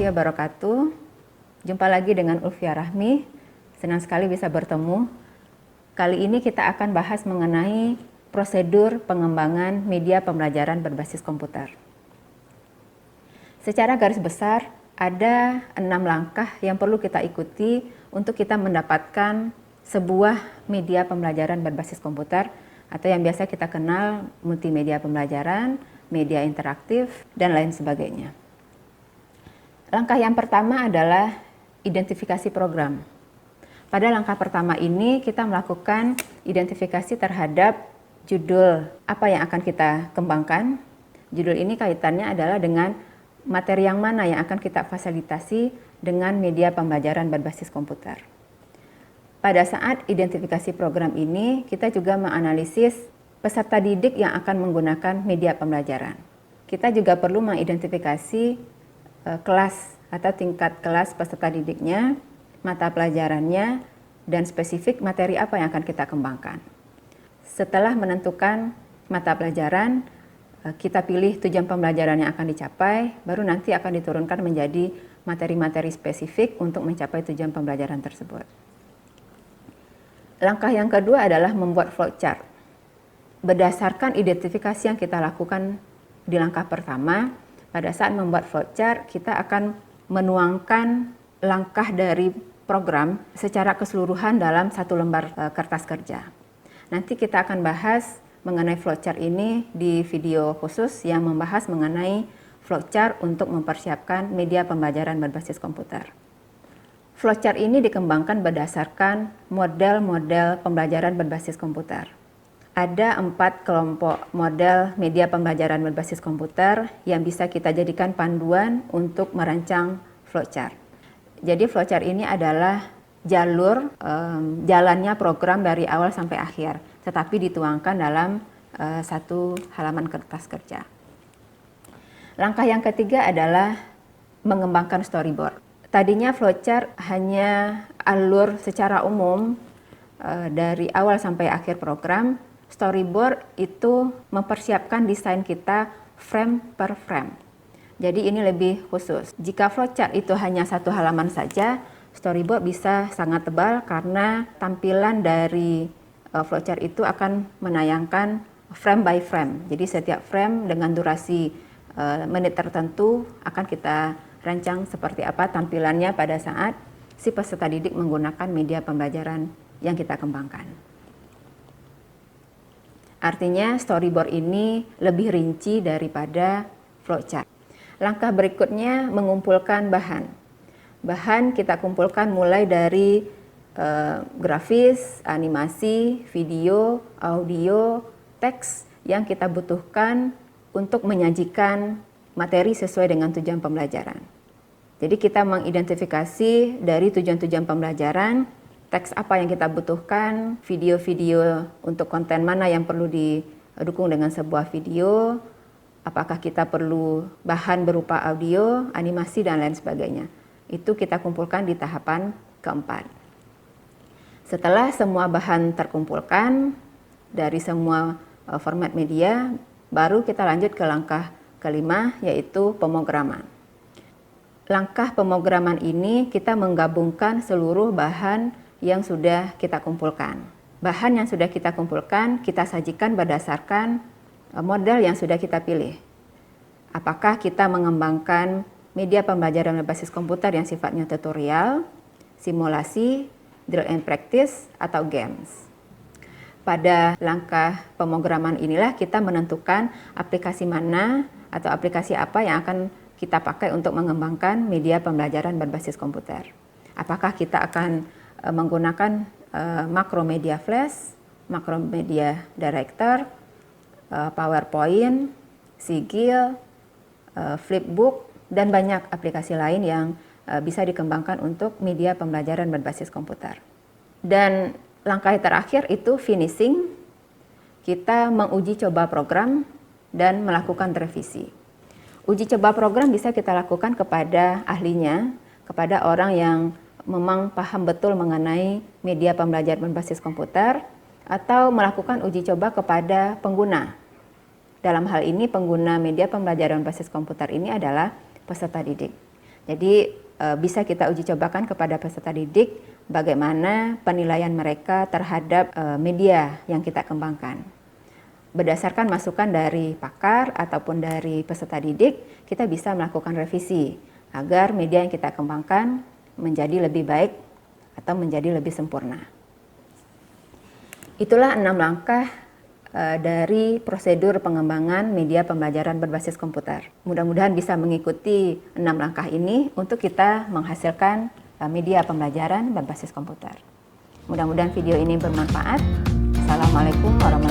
warahmatullahi wabarakatuh. Jumpa lagi dengan Ulfia Rahmi. Senang sekali bisa bertemu. Kali ini kita akan bahas mengenai prosedur pengembangan media pembelajaran berbasis komputer. Secara garis besar, ada 6 langkah yang perlu kita ikuti untuk kita mendapatkan sebuah media pembelajaran berbasis komputer atau yang biasa kita kenal multimedia pembelajaran, media interaktif, dan lain sebagainya. Langkah yang pertama adalah identifikasi program. Pada langkah pertama ini kita melakukan identifikasi terhadap judul apa yang akan kita kembangkan. Judul ini kaitannya adalah dengan materi yang mana yang akan kita fasilitasi dengan media pembelajaran berbasis komputer. Pada saat identifikasi program ini, kita juga menganalisis peserta didik yang akan menggunakan media pembelajaran. Kita juga perlu mengidentifikasi kelas atau tingkat kelas peserta didiknya, mata pelajarannya, dan spesifik materi apa yang akan kita kembangkan. Setelah menentukan mata pelajaran, kita pilih tujuan pembelajaran yang akan dicapai, baru nanti akan diturunkan menjadi materi-materi spesifik untuk mencapai tujuan pembelajaran tersebut. Langkah yang kedua adalah membuat flowchart. Berdasarkan identifikasi yang kita lakukan di langkah pertama, pada saat membuat flowchart, kita akan menuangkan langkah dari program secara keseluruhan dalam satu lembar kertas kerja. Nanti kita akan bahas mengenai flowchart ini di video khusus yang membahas mengenai flowchart untuk mempersiapkan media pembelajaran berbasis komputer. Flowchart ini dikembangkan berdasarkan model-model pembelajaran berbasis komputer. Ada 4 kelompok model media pembelajaran berbasis komputer yang bisa kita jadikan panduan untuk merancang flowchart. Jadi flowchart ini adalah jalur jalannya program dari awal sampai akhir, tetapi dituangkan dalam satu halaman kertas kerja. Langkah yang ketiga adalah mengembangkan storyboard. Tadinya flowchart hanya alur secara umum dari awal sampai akhir program. Storyboard itu mempersiapkan desain kita frame per frame. Jadi ini lebih khusus. Jika flowchart itu hanya satu halaman saja, storyboard bisa sangat tebal karena tampilan dari flowchart itu akan menayangkan frame by frame. Jadi setiap frame dengan durasi menit tertentu akan kita rancang seperti apa tampilannya pada saat si peserta didik menggunakan media pembelajaran yang kita kembangkan. Artinya storyboard ini lebih rinci daripada flowchart. Langkah berikutnya mengumpulkan bahan. Bahan kita kumpulkan mulai dari grafis, animasi, video, audio, teks yang kita butuhkan untuk menyajikan materi sesuai dengan tujuan pembelajaran. Jadi kita mengidentifikasi dari tujuan-tujuan pembelajaran, teks apa yang kita butuhkan, video-video untuk konten mana yang perlu didukung dengan sebuah video, apakah kita perlu bahan berupa audio, animasi, dan lain sebagainya. Itu kita kumpulkan di tahapan keempat. Setelah semua bahan terkumpulkan dari semua format media, baru kita lanjut ke langkah kelima, yaitu pemrograman. Langkah pemrograman ini kita menggabungkan seluruh bahan yang sudah kita kumpulkan. Bahan yang sudah kita kumpulkan, kita sajikan berdasarkan model yang sudah kita pilih. Apakah kita mengembangkan media pembelajaran berbasis komputer yang sifatnya tutorial, simulasi, drill and practice, atau games. Pada langkah pemrograman inilah kita menentukan aplikasi mana atau aplikasi apa yang akan kita pakai untuk mengembangkan media pembelajaran berbasis komputer. Apakah kita akan menggunakan Macromedia Flash, Macromedia Director, PowerPoint, Sigil, Flipbook, dan banyak aplikasi lain yang bisa dikembangkan untuk media pembelajaran berbasis komputer. Dan langkah terakhir itu finishing. Kita menguji coba program dan melakukan revisi. Uji coba program bisa kita lakukan kepada ahlinya, kepada orang yang memang paham betul mengenai media pembelajaran berbasis komputer, atau melakukan uji coba kepada pengguna. Dalam hal ini pengguna media pembelajaran berbasis komputer ini adalah peserta didik. Jadi bisa kita uji cobakan kepada peserta didik bagaimana penilaian mereka terhadap media yang kita kembangkan. Berdasarkan masukan dari pakar ataupun dari peserta didik, kita bisa melakukan revisi agar media yang kita kembangkan menjadi lebih baik atau menjadi lebih sempurna. Itulah 6 langkah dari prosedur pengembangan media pembelajaran berbasis komputer. Mudah-mudahan bisa mengikuti 6 langkah ini untuk kita menghasilkan media pembelajaran berbasis komputer. Mudah-mudahan video ini bermanfaat. Assalamualaikum warahmatullahi wabarakatuh.